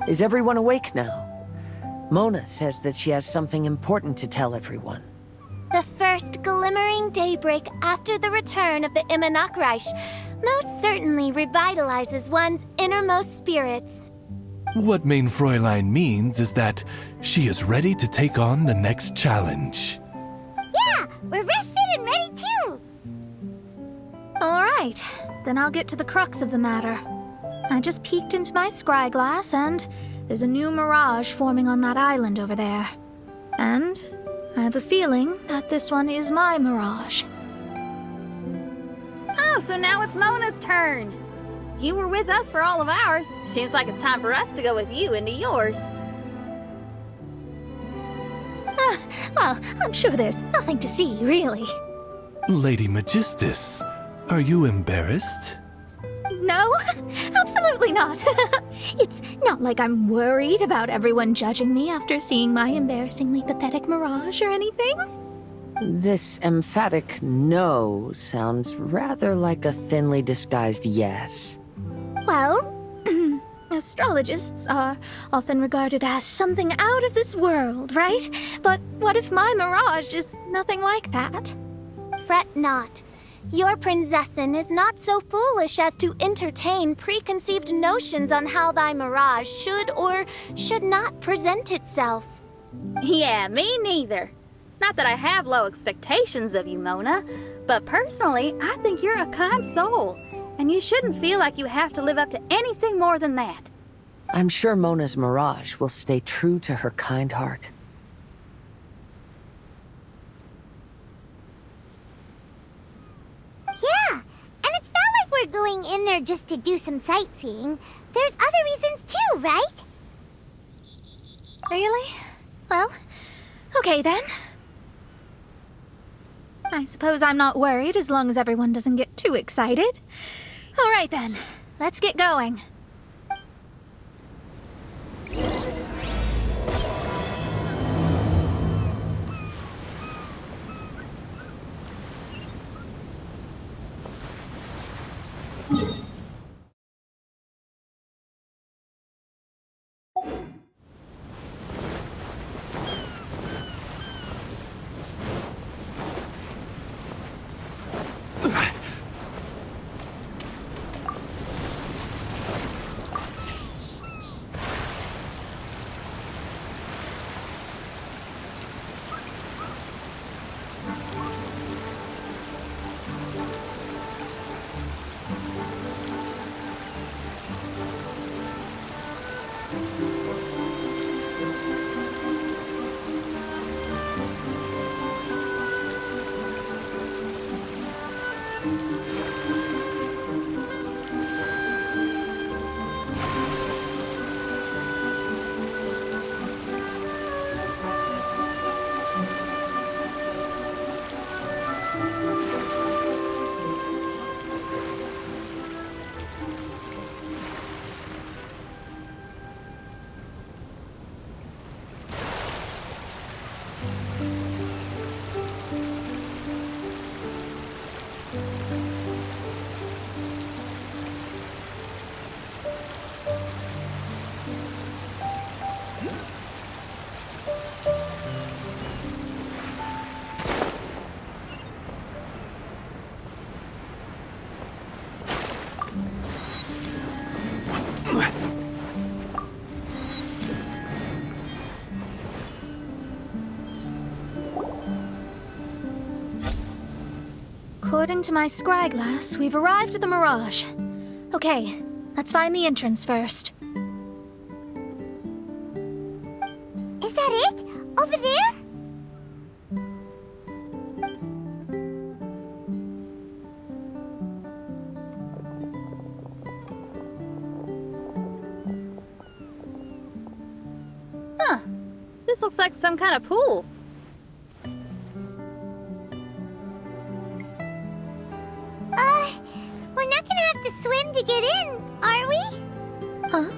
Is everyone awake now? Mona says that she has something important to tell everyone. The first glimmering daybreak after the return of the Immanakreich most certainly revitalizes one's innermost spirits. What main Fräulein means is that she is ready to take on the next challenge. Yeah, we're rested and ready too! Alright, then I'll get to the crux of the matter. I just peeked into my scry glass and there's a new mirage forming on that island over there. And I have a feeling that this one is my mirage. Oh, so now it's Mona's turn. You were with us for all of ours. Seems like it's time for us to go with you into yours. Well, I'm sure there's nothing to see, really. Lady Magistus, are you embarrassed? No, absolutely not. It's not like I'm worried about everyone judging me after seeing my embarrassingly pathetic mirage or anything. This emphatic no sounds rather like a thinly disguised yes. Well, astrologists are often regarded as something out of this world, right? But what if my mirage is nothing like that? Fret not. Your prinzessin is not so foolish as to entertain preconceived notions on how thy mirage should or should not present itself. Yeah, me neither. Not that I have low expectations of you, Mona, but personally, I think you're a kind soul, and you shouldn't feel like you have to live up to anything more than that. I'm sure Mona's mirage will stay true to her kind heart. Yeah, and it's not like we're going in there just to do some sightseeing. There's other reasons too, right? Really? Well, okay then. I suppose I'm not worried as long as everyone doesn't get too excited. All right then, let's get going. According to my scry glass, we've arrived at the Mirage. Okay, let's find the entrance first. Is that it? Over there? Huh. This looks like some kind of pool. We're not gonna have to swim to get in, are we? Huh?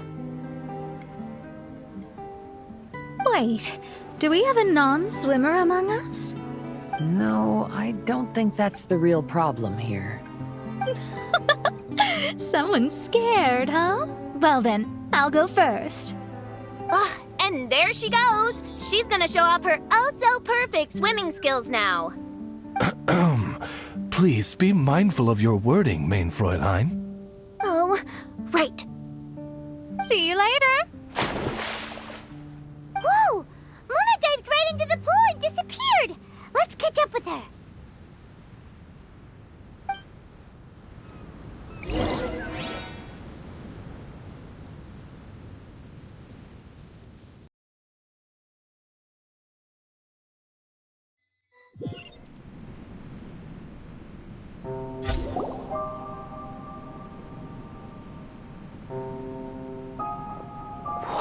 Wait, do we have a non-swimmer among us? No, I don't think that's the real problem here. Someone's scared, huh? Well then, I'll go first. Ugh, and there she goes. She's gonna show off her oh-so-perfect swimming skills now. Please be mindful of your wording, main Fräulein. Oh, right. See you later. Whoa! Mona dived right into the pool and disappeared! Let's catch up with her.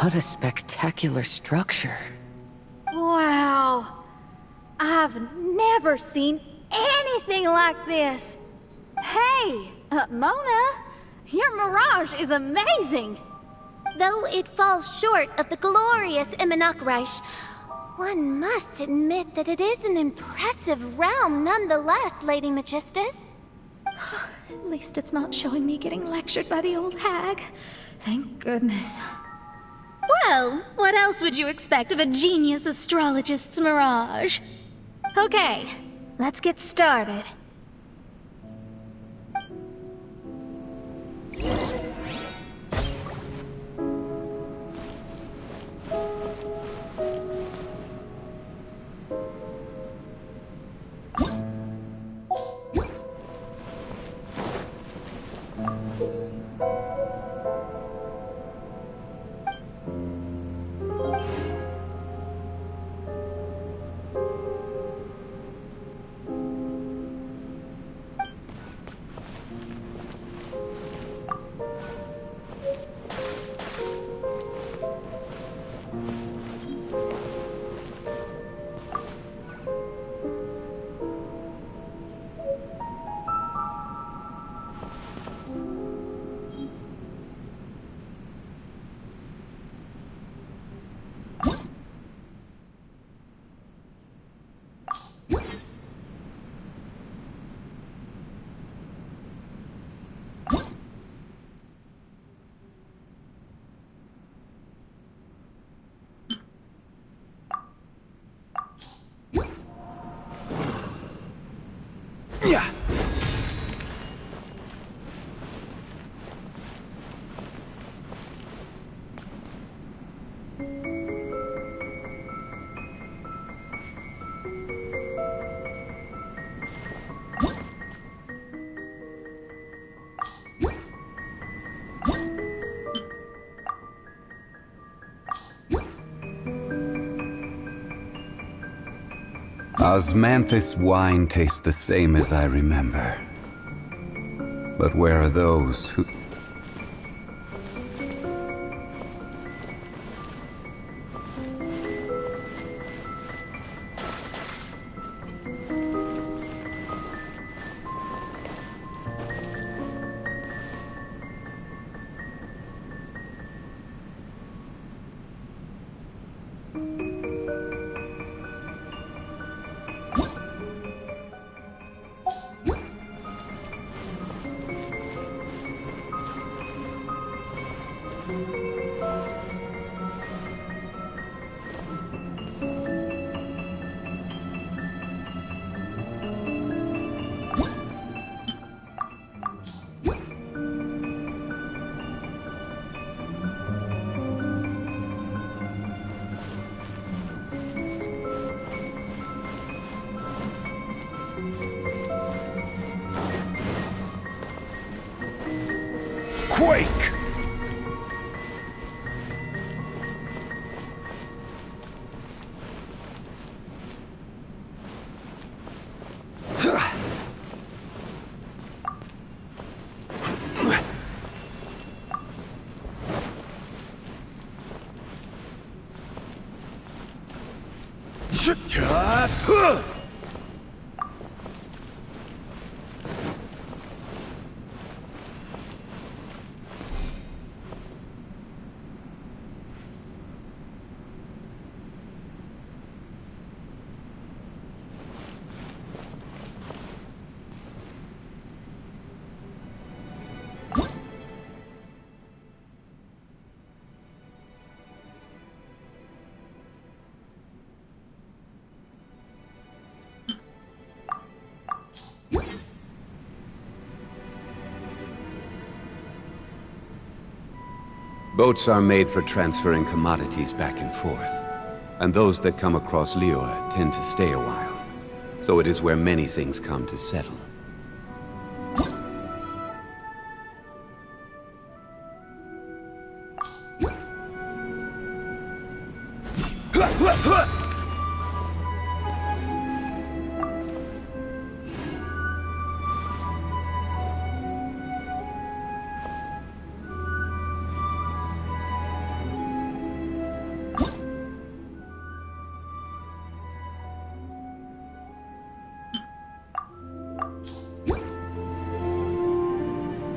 What a spectacular structure. Wow. I've never seen anything like this. Hey, Mona, your mirage is amazing. Though it falls short of the glorious Immunakreich, one must admit that it is an impressive realm nonetheless, Lady Magistus. At least it's not showing me getting lectured by the old hag. Thank goodness. Well, what else would you expect of a genius astrologist's mirage? Okay, let's get started. Osmanthus wine tastes the same as I remember. But where are those who... Quake! Boats are made for transferring commodities back and forth. And those that come across Liyue tend to stay a while. So it is where many things come to settle.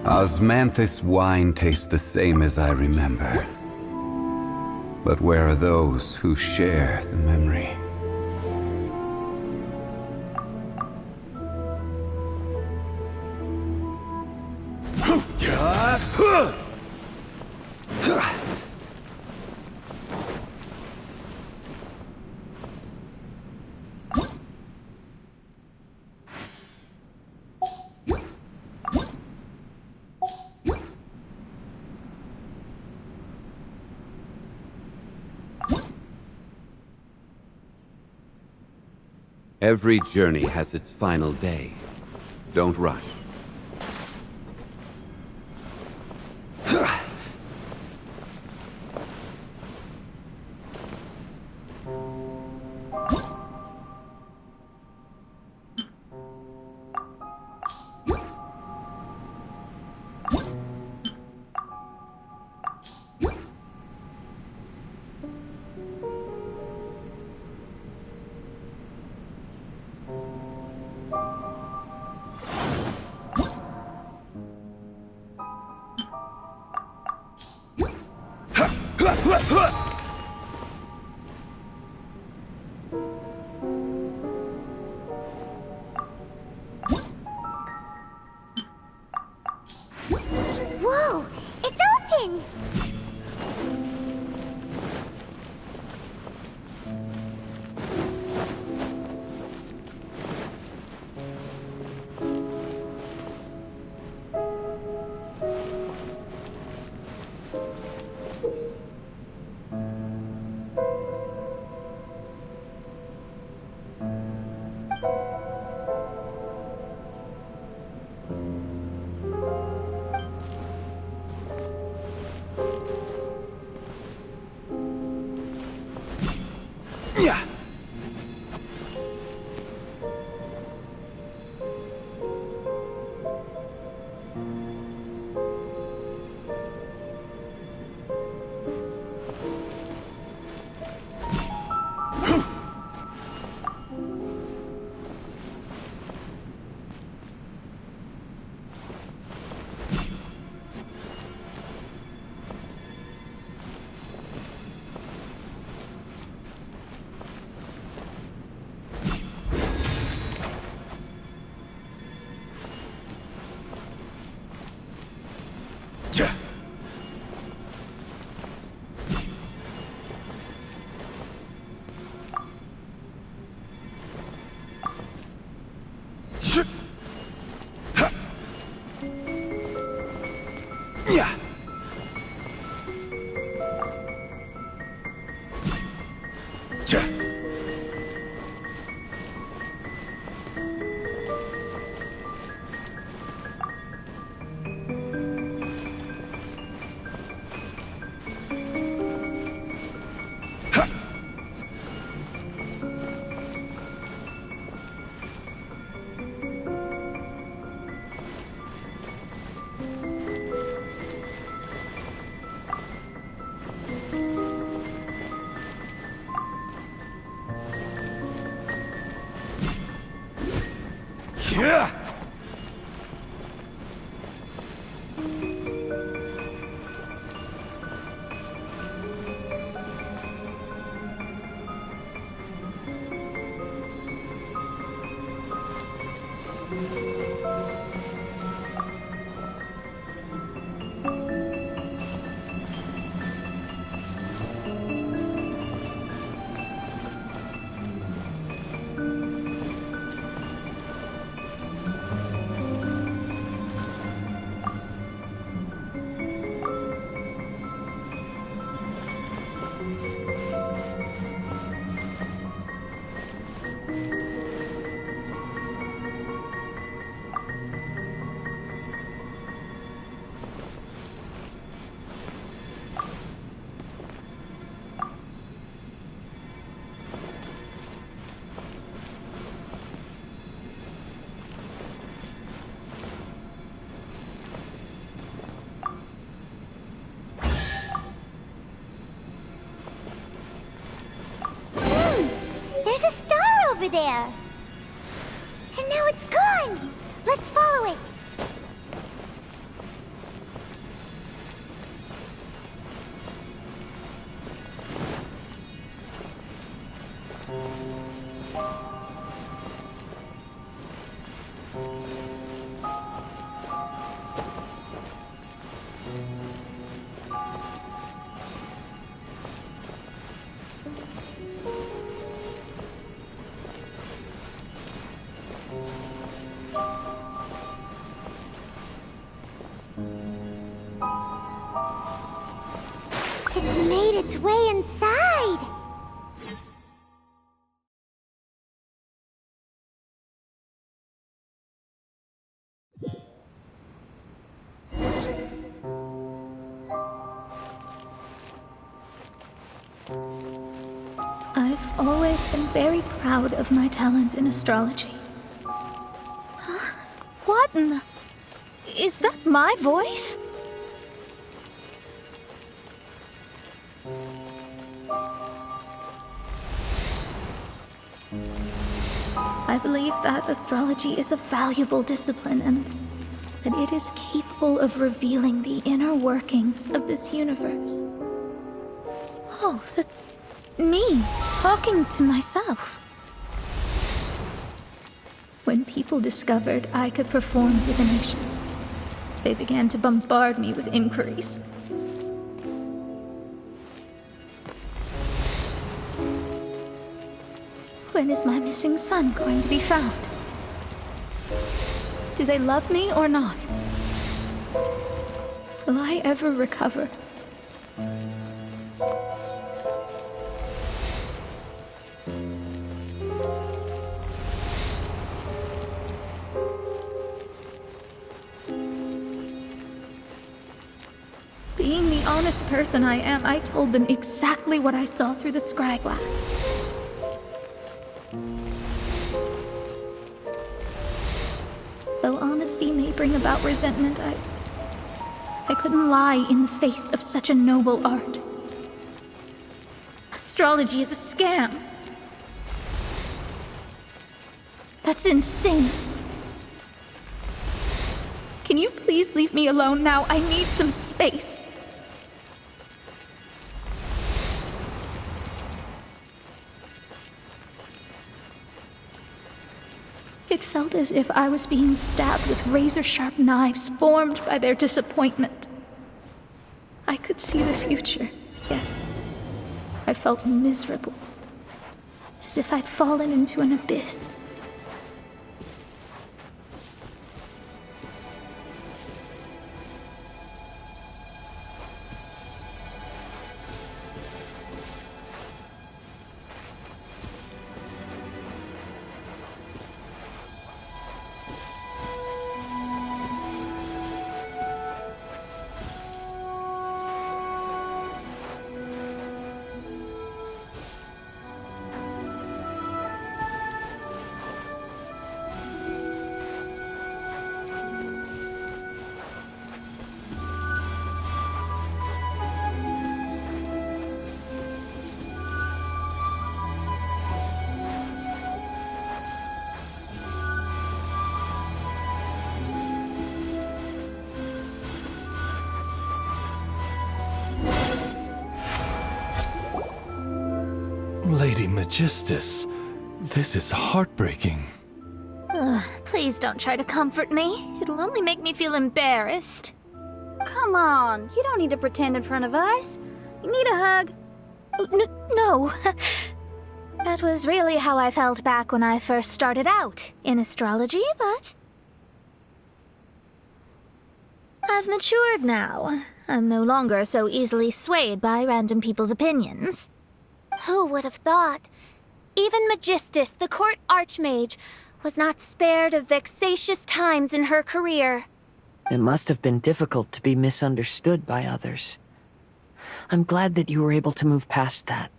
Osmanthus wine tastes the same as I remember. But where are those who share the memory? Every journey has its final day. Don't rush. Whoa! It's open! over there. And now it's gone! Let's follow it! It's made its way inside! I've always been very proud of my talent in astrology. Huh? What in the... Is that my voice? I believe that astrology is a valuable discipline and that it is capable of revealing the inner workings of this universe. Oh, that's me talking to myself. When people discovered I could perform divination, they began to bombard me with inquiries. When is my missing son going to be found? Do they love me or not? Will I ever recover? Being the honest person I am, I told them exactly what I saw through the scryglass. Though honesty may bring about resentment, I couldn't lie in the face of such a noble art. Astrology is a scam. That's insane. Can you please leave me alone now? I need some space. It felt as if I was being stabbed with razor-sharp knives formed by their disappointment. I could see the future, yet I felt miserable, as if I'd fallen into an abyss. Lady Magistus, this is heartbreaking. Please don't try to comfort me. It'll only make me feel embarrassed. Come on, you don't need to pretend in front of us. You need a hug. No. That was really how I felt back when I first started out in astrology, but I've matured now. I'm no longer so easily swayed by random people's opinions. Who would have thought? Even Magistus, the court archmage, was not spared of vexatious times in her career. It must have been difficult to be misunderstood by others. I'm glad that you were able to move past that.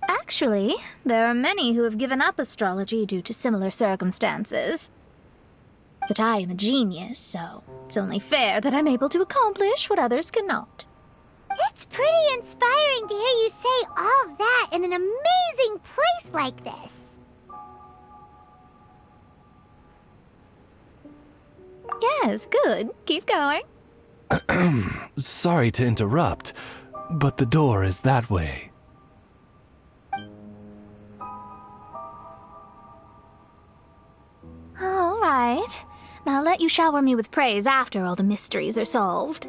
Actually, there are many who have given up astrology due to similar circumstances. But I am a genius, so it's only fair that I'm able to accomplish what others cannot. It's pretty inspiring to hear you say all that in an amazing place like this. Yes, good. Keep going. Sorry to interrupt, but the door is that way. All right. Now I'll let you shower me with praise after all the mysteries are solved.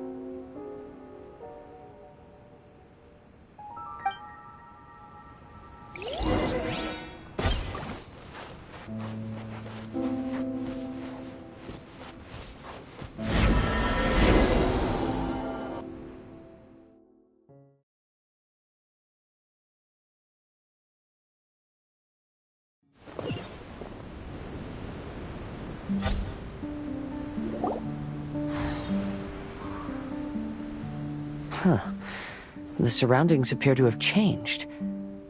The surroundings appear to have changed.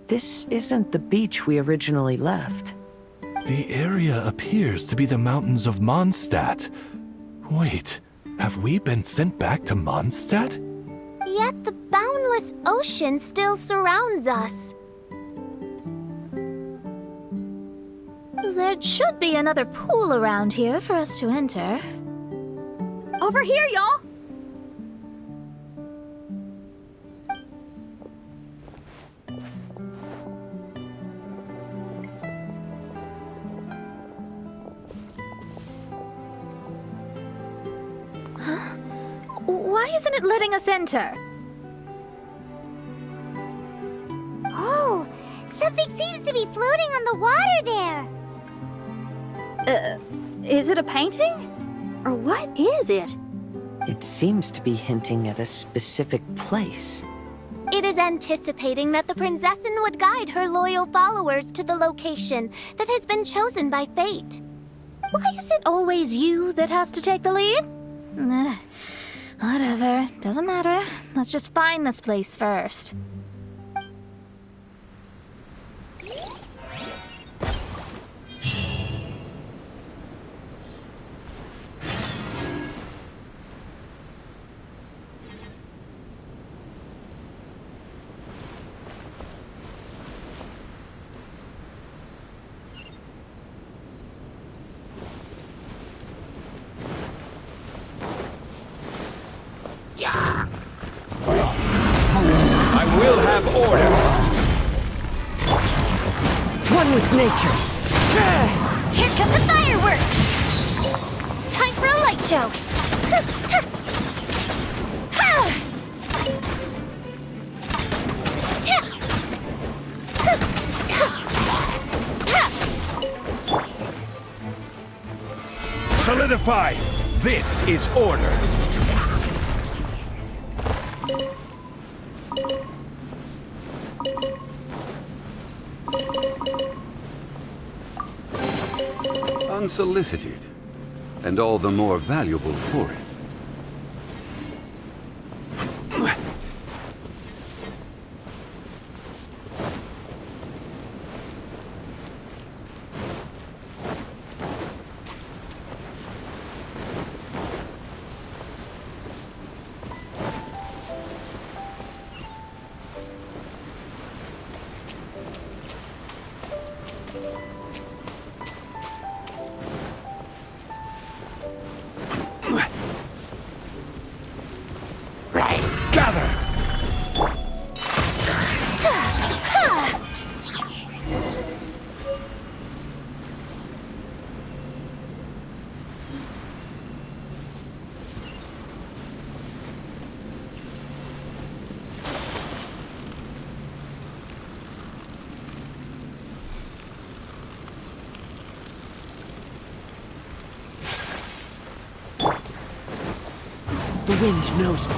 This isn't the beach we originally left. The area appears to be the mountains of Mondstadt. Wait, have we been sent back to Mondstadt? Yet the boundless ocean still surrounds us. There should be another pool around here for us to enter. Over here, y'all! Why isn't it letting us enter? Oh, something seems to be floating on the water there. Is it a painting? Or what is it? It seems to be hinting at a specific place. It is anticipating that the Princessin would guide her loyal followers to the location that has been chosen by fate. Why is it always you that has to take the lead? Whatever, doesn't matter. Let's just find this place first. I will have order. One with nature. Here come the fireworks! Time for a light show! Solidify! This is order. Unsolicited, and all the more valuable for it. The wind knows me.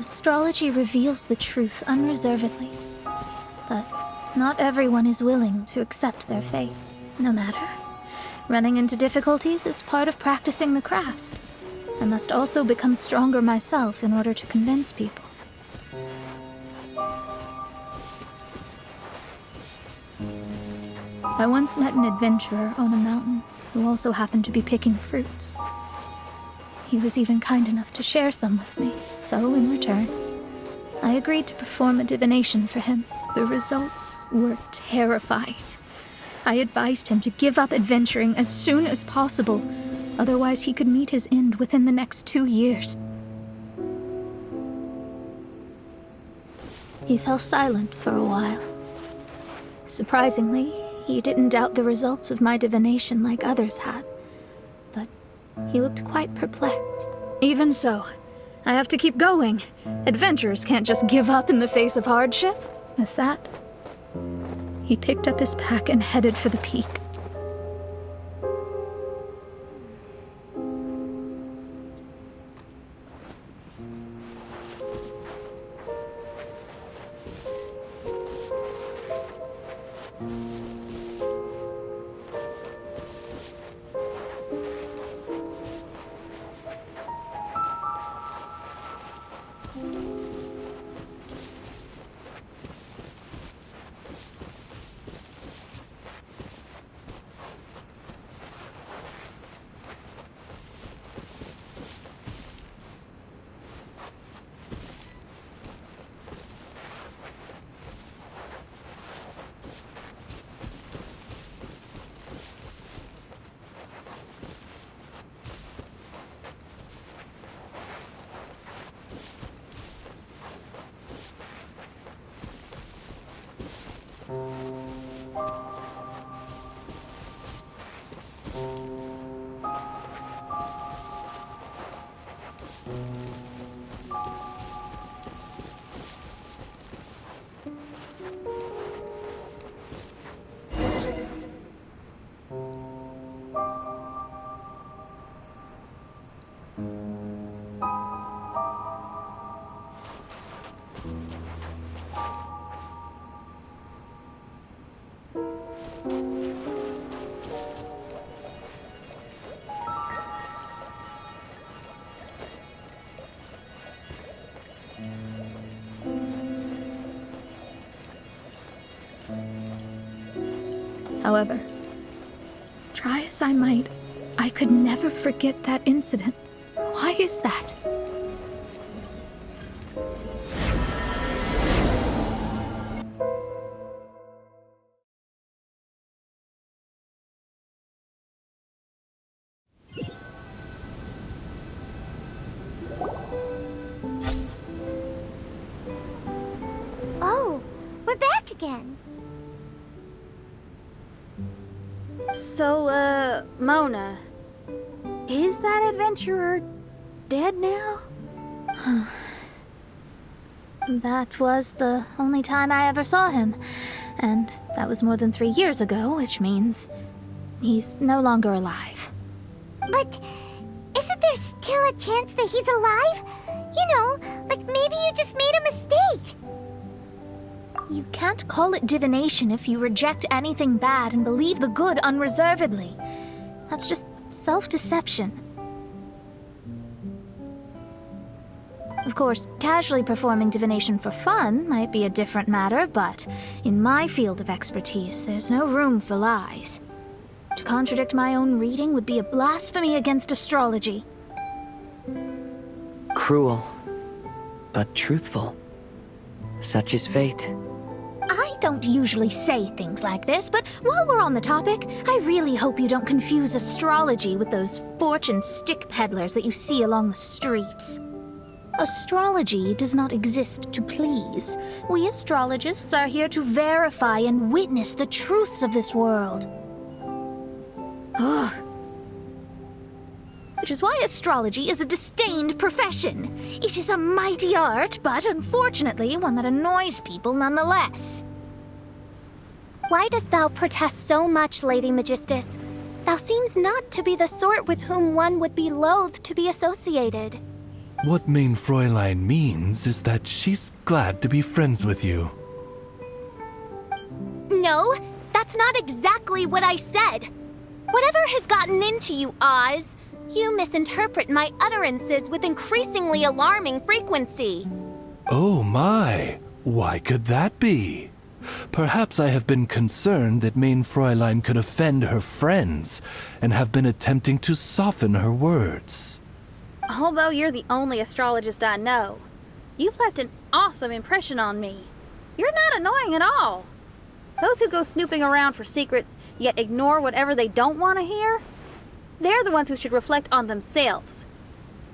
Astrology reveals the truth unreservedly. But not everyone is willing to accept their fate, no matter. Running into difficulties is part of practicing the craft. I must also become stronger myself in order to convince people. I once met an adventurer on a mountain who also happened to be picking fruits. He was even kind enough to share some with me, so in return, I agreed to perform a divination for him. The results were terrifying. I advised him to give up adventuring as soon as possible, otherwise he could meet his end within the next 2 years. He fell silent for a while. Surprisingly, he didn't doubt the results of my divination like others had, but he looked quite perplexed. Even so, I have to keep going. Adventurers can't just give up in the face of hardship. With that, he picked up his pack and headed for the peak. However, try as I might, I could never forget that incident. Why is that? Oh, we're back again. So, Mona, is that adventurer dead now? That was the only time I ever saw him, and that was more than 3 years ago, which means he's no longer alive. But isn't there still a chance that he's alive? You know, like maybe you just made a mistake. You can't call it divination if you reject anything bad and believe the good unreservedly. That's just self-deception. Of course, casually performing divination for fun might be a different matter, but in my field of expertise, there's no room for lies. To contradict my own reading would be a blasphemy against astrology. Cruel, but truthful. Such is fate. I don't usually say things like this, but while we're on the topic, I really hope you don't confuse astrology with those fortune stick peddlers that you see along the streets. Astrology does not exist to please. We astrologists are here to verify and witness the truths of this world. Ugh. Which is why astrology is a disdained profession. It is a mighty art, but unfortunately one that annoys people nonetheless. Why dost thou protest so much, Lady Magistus? Thou seems not to be the sort with whom one would be loath to be associated. What main Fräulein means is that she's glad to be friends with you. No, that's not exactly what I said. Whatever has gotten into you, Oz, you misinterpret my utterances with increasingly alarming frequency. Oh my, why could that be? Perhaps I have been concerned that main Fräulein could offend her friends and have been attempting to soften her words. Although you're the only astrologist I know, you've left an awesome impression on me. You're not annoying at all. Those who go snooping around for secrets, yet ignore whatever they don't want to hear, they're the ones who should reflect on themselves.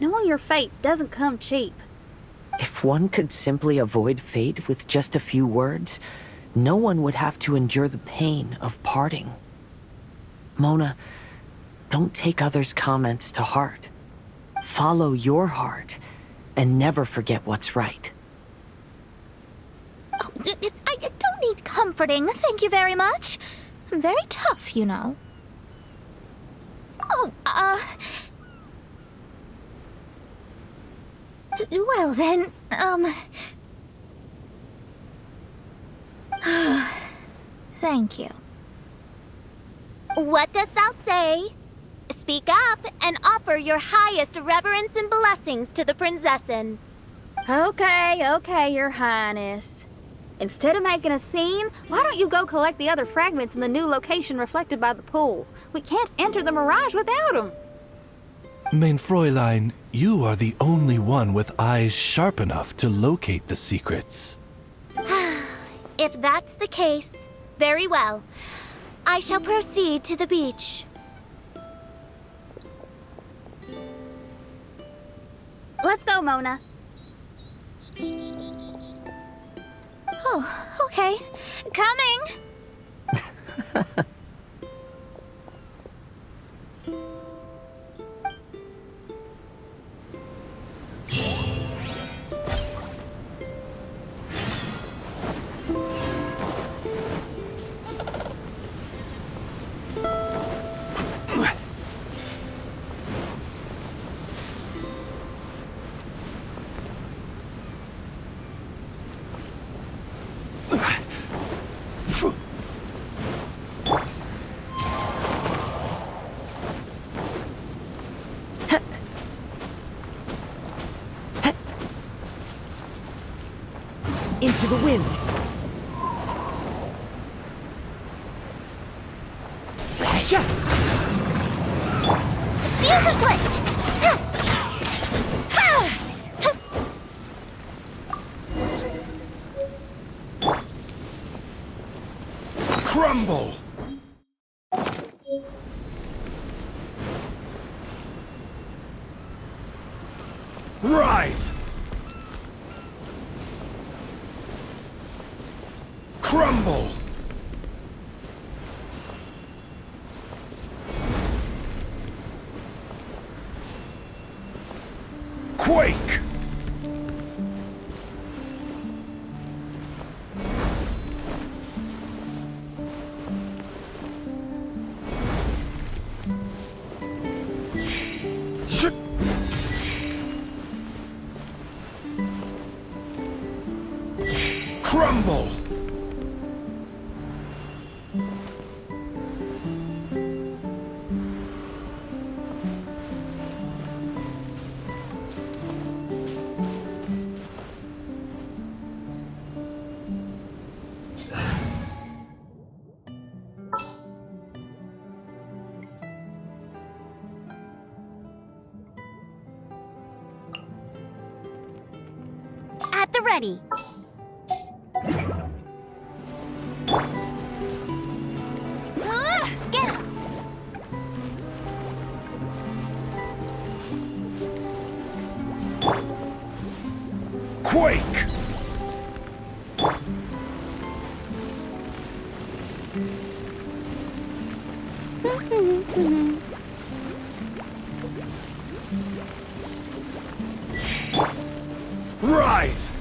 Knowing your fate doesn't come cheap. If one could simply avoid fate with just a few words, no one would have to endure the pain of parting. Mona, don't take others' comments to heart. Follow your heart, and never forget what's right. Oh, I don't need comforting, thank you very much. I'm very tough, you know. Oh, well then, thank you. What dost thou say? Speak up and offer your highest reverence and blessings to the Prinzessin. Okay, Your Highness. Instead of making a scene, why don't you go collect the other fragments in the new location reflected by the pool? We can't enter the mirage without them. Main Fräulein, you are the only one with eyes sharp enough to locate the secrets. If that's the case, very well. I shall proceed to the beach. Let's go, Mona. Oh, okay. Coming! Into the wind! Fuse is lit! Crumble! Rise! Crumble! Quake! Crumble! At the ready. Get up. Quake! Rise!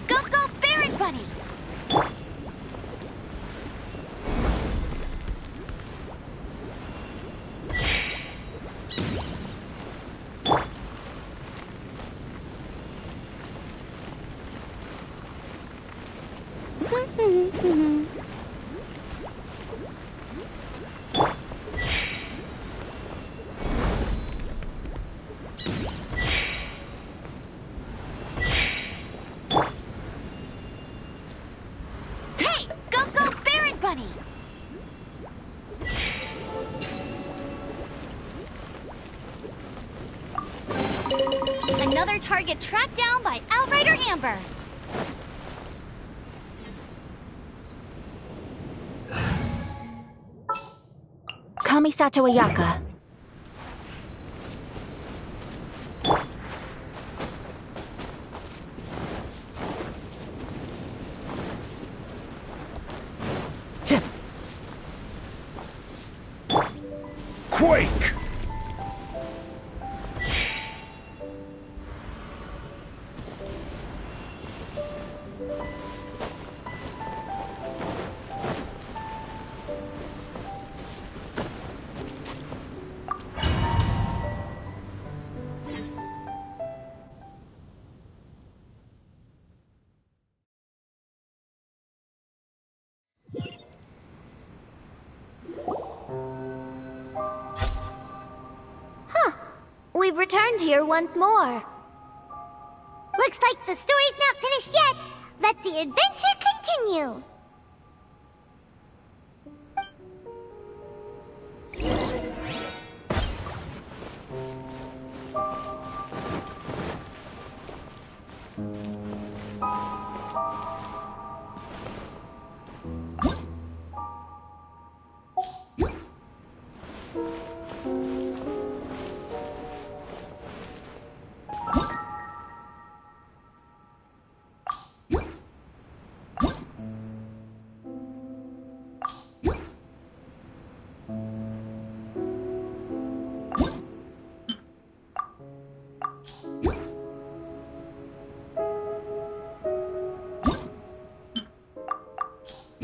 Go, go, Bunny! Hey! Go, Baron Bunny! Another target tracked down by Outrider Amber! Kamisato Ayaka. Quake! We've returned here once more. Looks like the story's not finished yet. Let the adventure continue.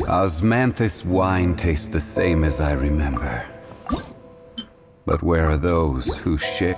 Osmanthus wine tastes the same as I remember. But where are those who share?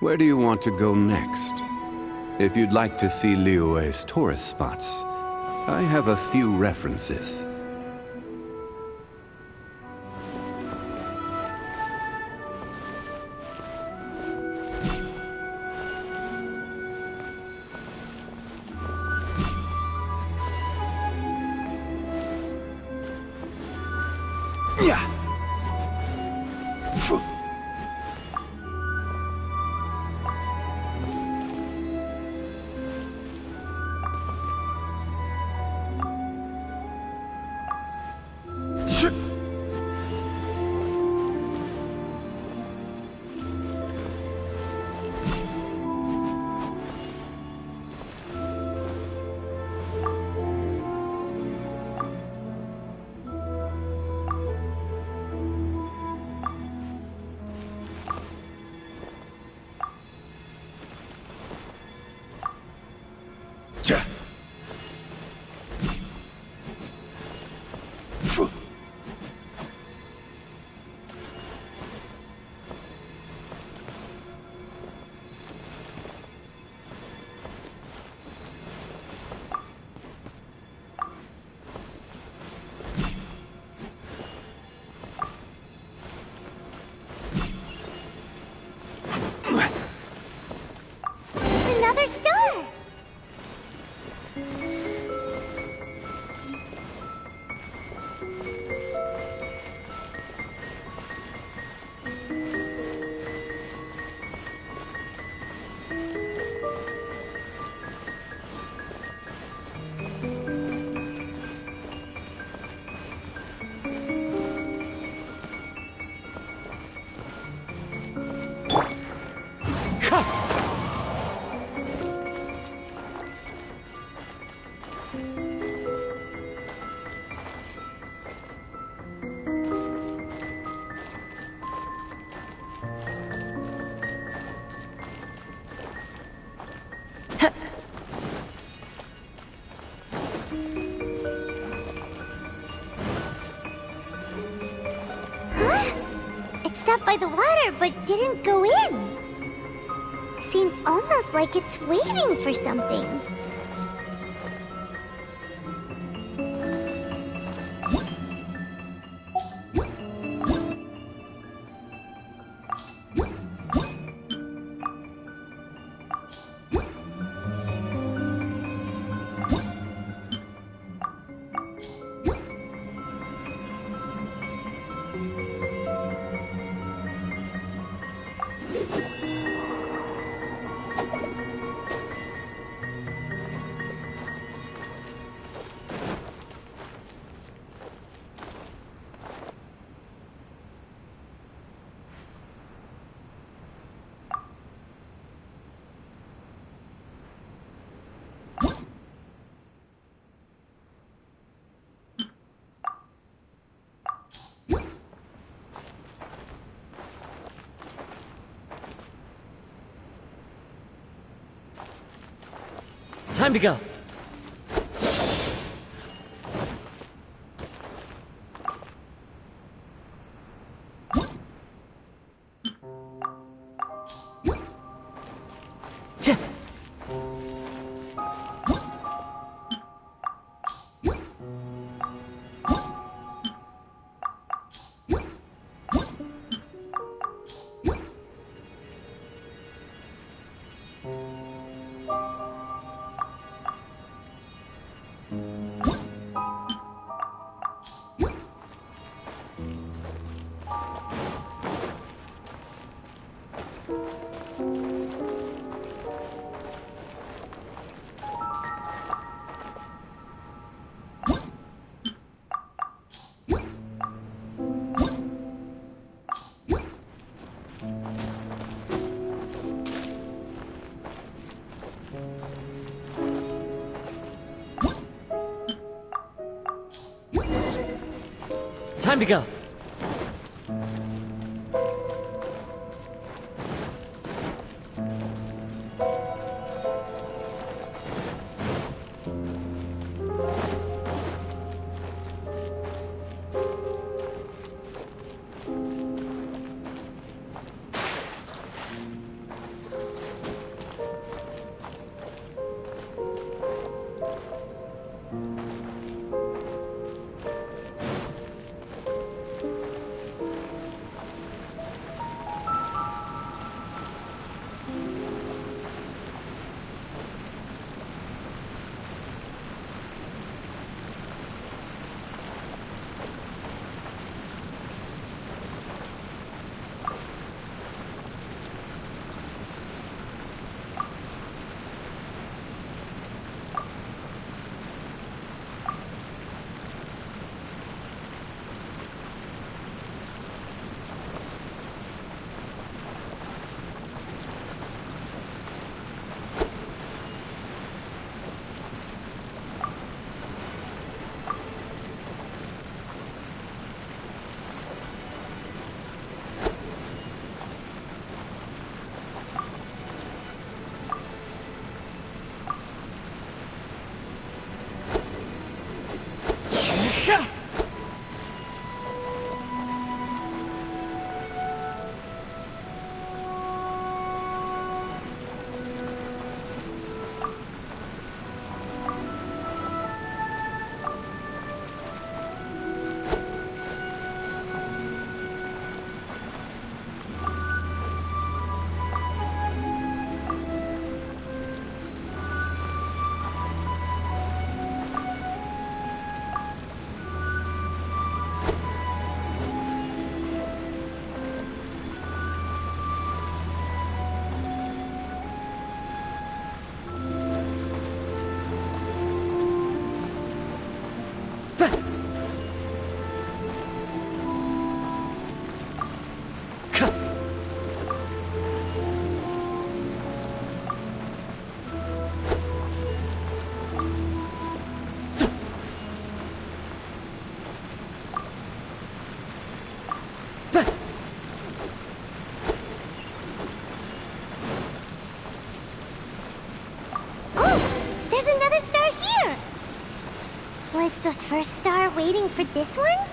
Where do you want to go next? If you'd like to see Liyue's tourist spots, I have a few references. another star! It stopped by the water, but didn't go in. Seems almost like it's waiting for something. Time to go. Time to go. Was the first star waiting for this one?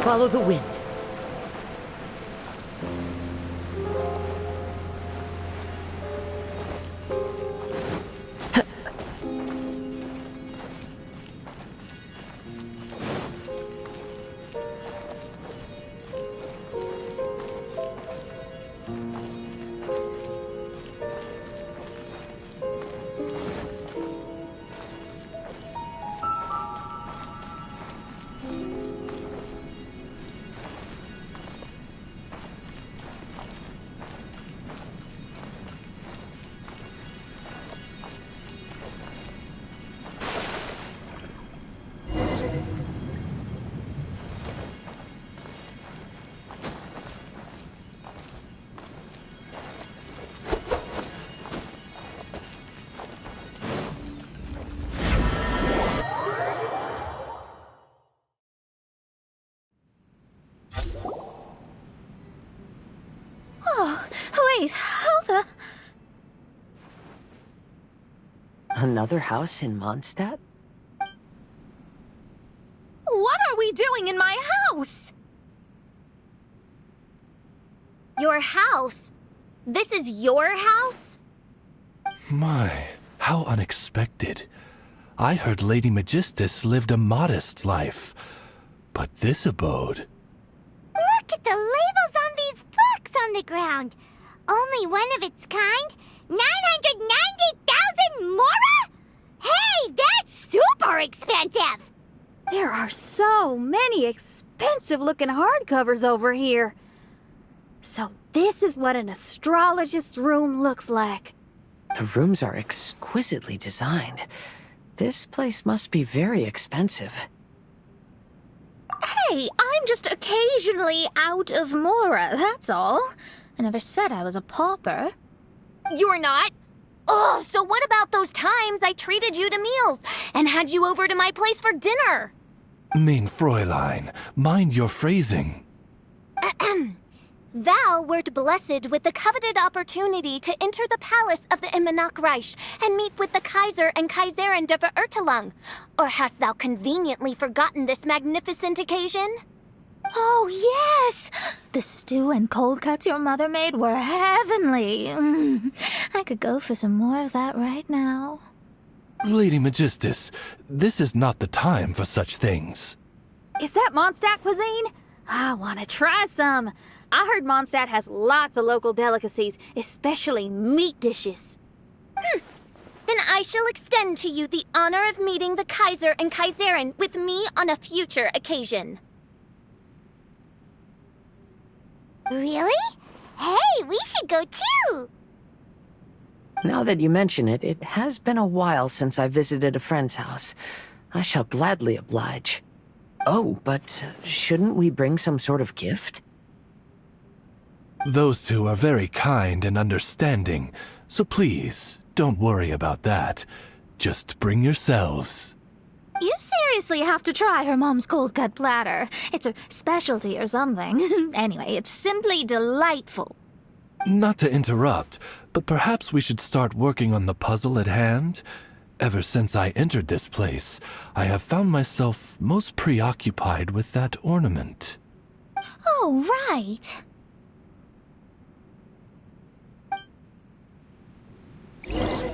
Follow the wind. Oh, wait, how the... Another house in Mondstadt? What are we doing in my house? Your house? This is your house? My, how unexpected. I heard Lady Magistus lived a modest life, but this abode... Look at the labels on these books on the ground. Only one of its kind? 990,000 mora? Hey, that's super expensive! There are so many expensive-looking hardcovers over here. So this is what an astrologist's room looks like. The rooms are exquisitely designed. This place must be very expensive. Hey, I'm just occasionally out of mora, that's all. I never said I was a pauper. You're not? Oh, so what about those times I treated you to meals and had you over to my place for dinner? Mein Fräulein, mind your phrasing. Thou wert blessed with the coveted opportunity to enter the palace of the Immenach Reich and meet with the Kaiser and Kaiserin der Verurteilung. Or hast thou conveniently forgotten this magnificent occasion? Oh, yes! The stew and cold cuts your mother made were heavenly. I could go for some more of that right now. Lady Magistus, this is not the time for such things. Is that Mondstadt cuisine? I want to try some. I heard Mondstadt has lots of local delicacies, especially meat dishes. Then I shall extend to you the honor of meeting the Kaiser and Kaiserin with me on a future occasion. Really? Hey, we should go too! Now that you mention it, it has been a while since I visited a friend's house. I shall gladly oblige. Oh, but shouldn't we bring some sort of gift? Those two are very kind and understanding, so please, don't worry about that. Just bring yourselves. You seriously have to try her mom's cold cut platter. It's her specialty or something. Anyway, it's simply delightful. Not to interrupt, but perhaps we should start working on the puzzle at hand? Ever since I entered this place, I have found myself most preoccupied with that ornament. Oh, right. Whoa!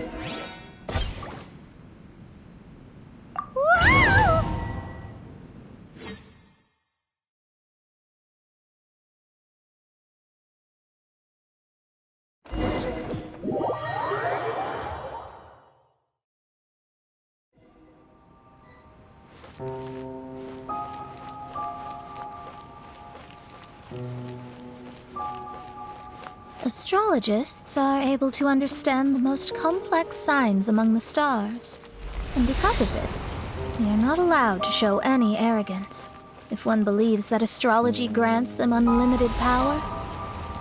Astrologists are able to understand the most complex signs among the stars. And because of this, they are not allowed to show any arrogance. If one believes that astrology grants them unlimited power,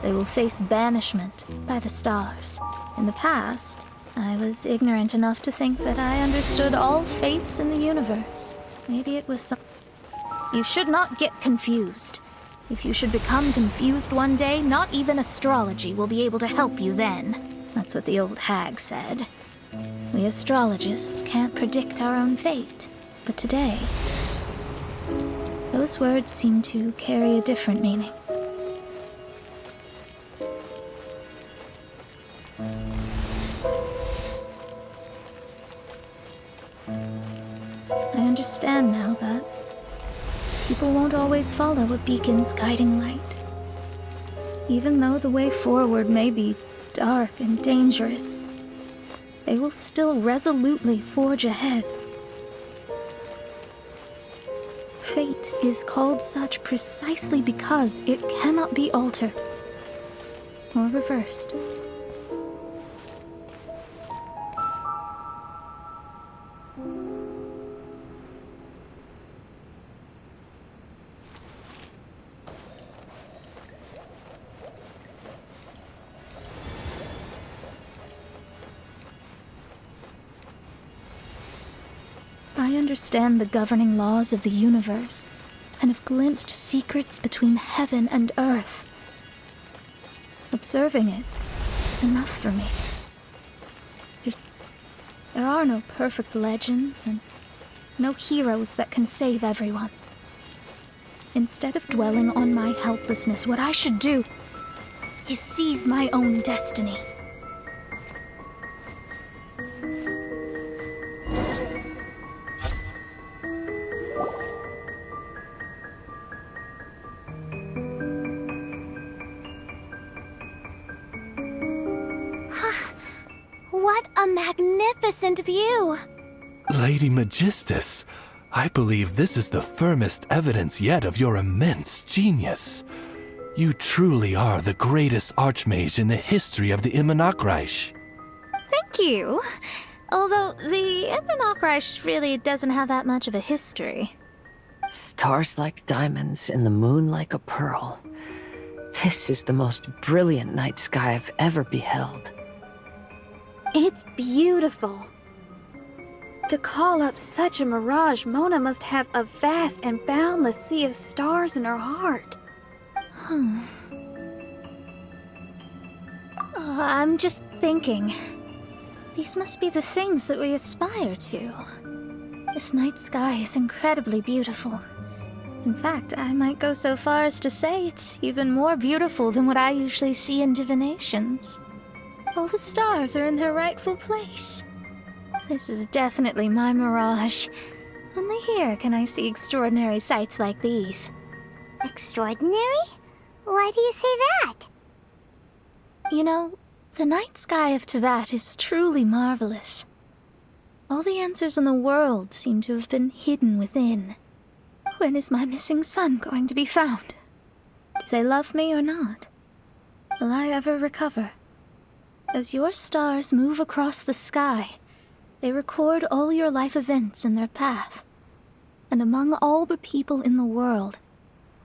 they will face banishment by the stars. In the past, I was ignorant enough to think that I understood all fates in the universe. Maybe it was some... You should not get confused. If you should become confused one day, not even astrology will be able to help you then. That's what the old hag said. We astrologists can't predict our own fate. But today, those words seem to carry a different meaning. I understand now that people won't always follow a beacon's guiding light. Even though the way forward may be dark and dangerous, they will still resolutely forge ahead. Fate is called such precisely because it cannot be altered or reversed. I understand the governing laws of the universe, and have glimpsed secrets between heaven and earth. Observing it is enough for me. There are no perfect legends, and no heroes that can save everyone. Instead of dwelling on my helplessness, what I should do is seize my own destiny. What a magnificent view! Lady Magistus, I believe this is the firmest evidence yet of your immense genius. You truly are the greatest archmage in the history of the Immonokreich. Thank you. Although the Immonokreich really doesn't have that much of a history. Stars like diamonds and the moon like a pearl. This is the most brilliant night sky I've ever beheld. It's beautiful. To call up such a mirage, Mona must have a vast and boundless sea of stars in her heart. I'm just thinking. These must be the things that we aspire to. This night sky is incredibly beautiful. In fact, I might go so far as to say it's even more beautiful than what I usually see in divinations. All the stars are in their rightful place. This is definitely my mirage. Only here can I see extraordinary sights like these. Extraordinary? Why do you say that? You know, the night sky of Tevat is truly marvelous. All the answers in the world seem to have been hidden within. When is my missing son going to be found? Do they love me or not? Will I ever recover? As your stars move across the sky, they record all your life events in their path. And among all the people in the world,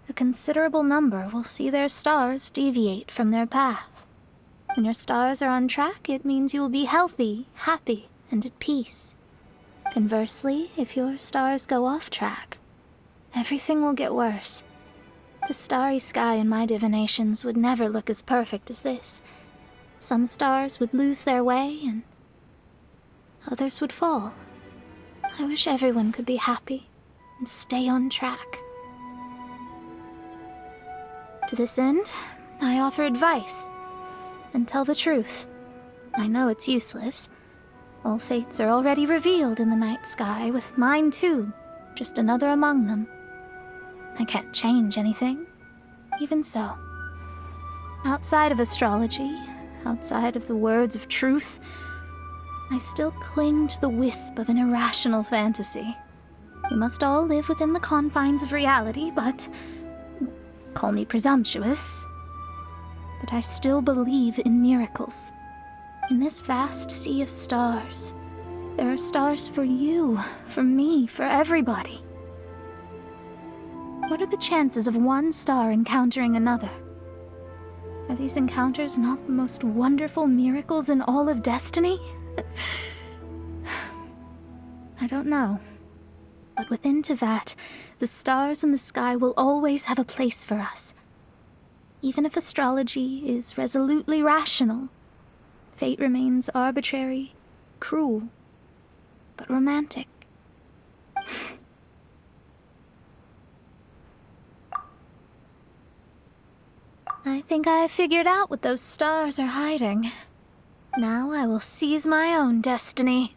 a considerable number will see their stars deviate from their path. When your stars are on track, it means you will be healthy, happy, and at peace. Conversely, if your stars go off track, everything will get worse. The starry sky in my divinations would never look as perfect as this. Some stars would lose their way, and others would fall. I wish everyone could be happy and stay on track. To this end, I offer advice and tell the truth. I know it's useless. All fates are already revealed in the night sky, with mine too, just another among them. I can't change anything. Even so, outside of astrology, outside of the words of truth, I still cling to the wisp of an irrational fantasy. We must all live within the confines of reality, but call me presumptuous. But I still believe in miracles. In this vast sea of stars, there are stars for you, for me, for everybody. What are the chances of one star encountering another? Are these encounters not the most wonderful miracles in all of destiny? I don't know. But within Tevat, the stars in the sky will always have a place for us. Even if astrology is resolutely rational, fate remains arbitrary, cruel, but romantic. I think I have figured out what those stars are hiding. Now I will seize my own destiny.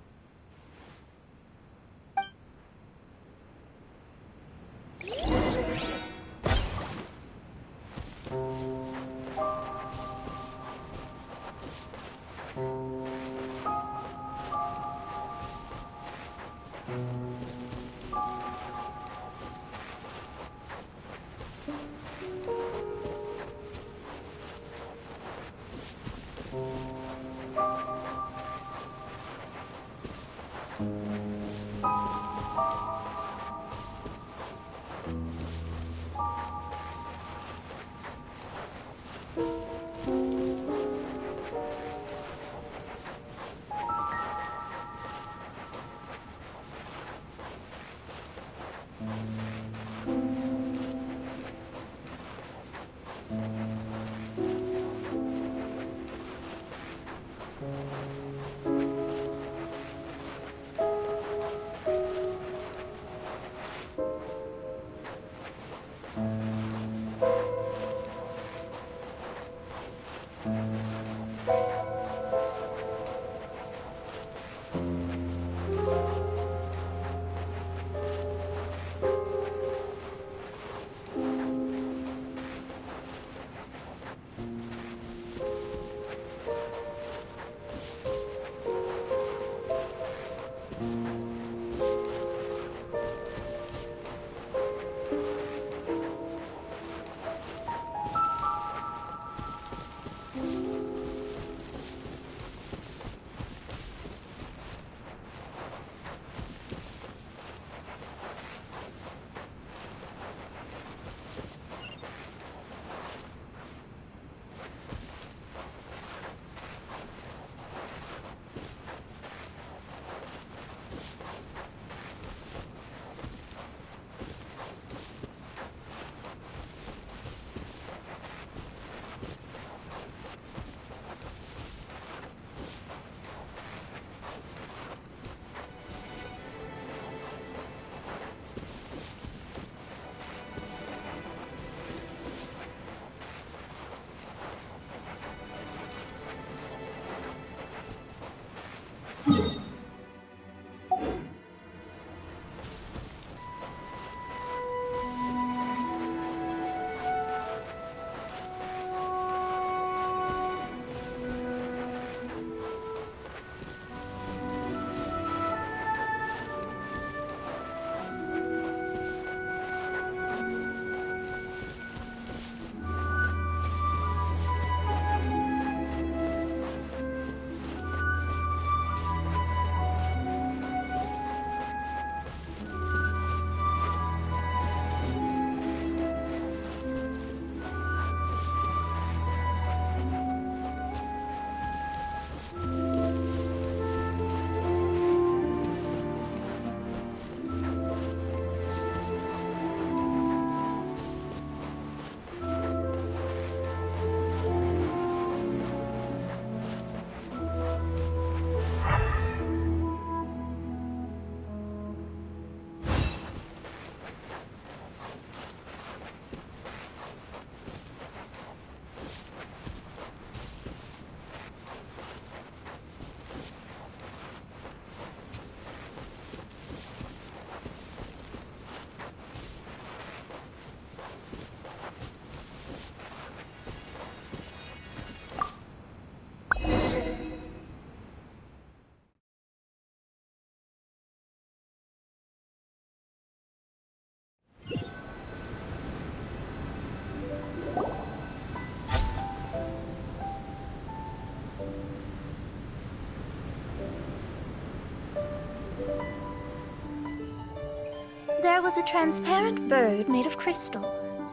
There was a transparent bird made of crystal.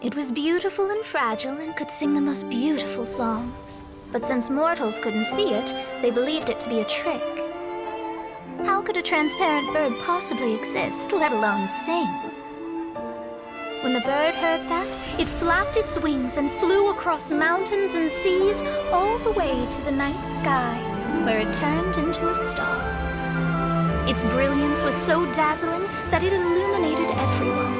It was beautiful and fragile and could sing the most beautiful songs. But since mortals couldn't see it, they believed it to be a trick. How could a transparent bird possibly exist, let alone sing? When the bird heard that, it flapped its wings and flew across mountains and seas all the way to the night sky, where it turned into a star. Its brilliance was so dazzling that it illuminated everyone.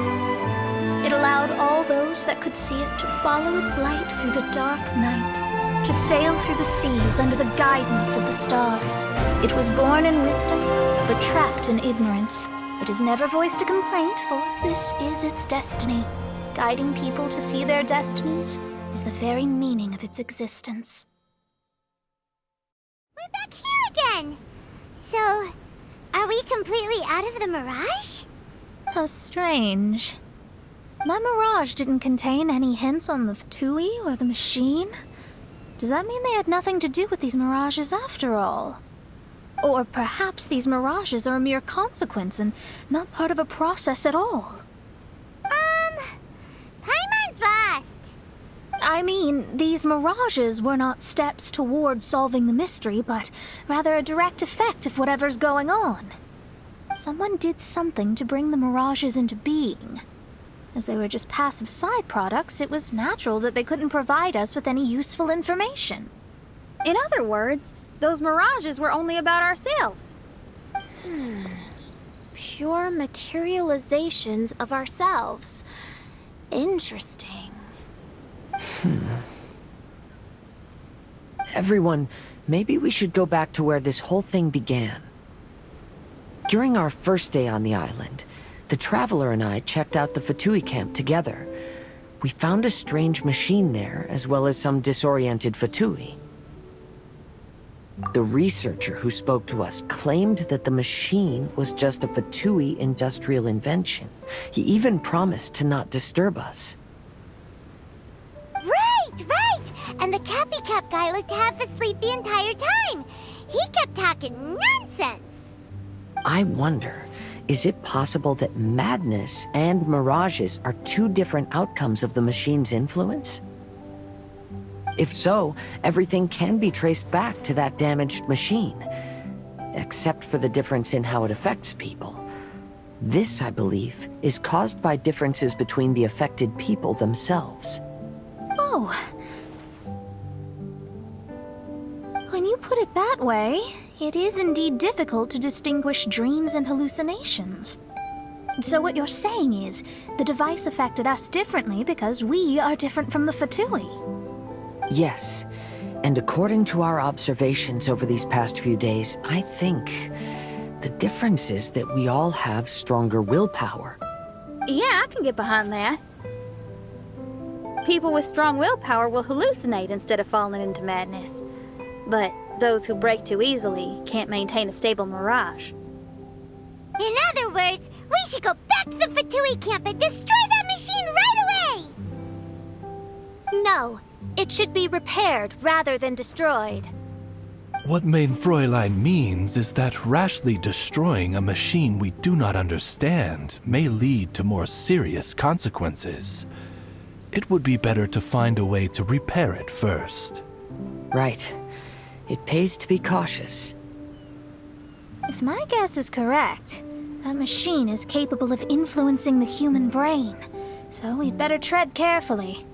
It allowed all those that could see it to follow its light through the dark night, to sail through the seas under the guidance of the stars. It was born in wisdom, but trapped in ignorance. It has never voiced a complaint, for this is its destiny. Guiding people to see their destinies is the very meaning of its existence. We're back here again! So, are we completely out of the mirage? How strange. My mirage didn't contain any hints on the Fatui or the machine. Does that mean they had nothing to do with these mirages after all? Or perhaps these mirages are a mere consequence and not part of a process at all? Paimon's lost. I mean, these mirages were not steps toward solving the mystery, but rather a direct effect of whatever's going on. Someone did something to bring the mirages into being. As they were just passive side products, it was natural that they couldn't provide us with any useful information. In other words, those mirages were only about ourselves. Pure materializations of ourselves. Interesting. Everyone, maybe we should go back to where this whole thing began. During our first day on the island, the Traveler and I checked out the Fatui camp together. We found a strange machine there, as well as some disoriented Fatui. The researcher who spoke to us claimed that the machine was just a Fatui industrial invention. He even promised to not disturb us. Right! And the Cappy Cap guy looked half asleep the entire time. He kept talking nonsense. I wonder, is it possible that madness and mirages are two different outcomes of the machine's influence? If so, everything can be traced back to that damaged machine, except for the difference in how it affects people. This, I believe, is caused by differences between the affected people themselves. Oh. When you put it that way, it is indeed difficult to distinguish dreams and hallucinations. So what you're saying is, the device affected us differently because we are different from the Fatui. Yes, and according to our observations over these past few days, I think the difference is that we all have stronger willpower. Yeah, I can get behind that. People with strong willpower will hallucinate instead of falling into madness. But those who break too easily can't maintain a stable mirage. In other words, we should go back to the Fatui camp and destroy that machine right away! No, it should be repaired rather than destroyed. What Main Fräulein means is that rashly destroying a machine we do not understand may lead to more serious consequences. It would be better to find a way to repair it first. Right. It pays to be cautious. If my guess is correct, that machine is capable of influencing the human brain, so we'd better tread carefully.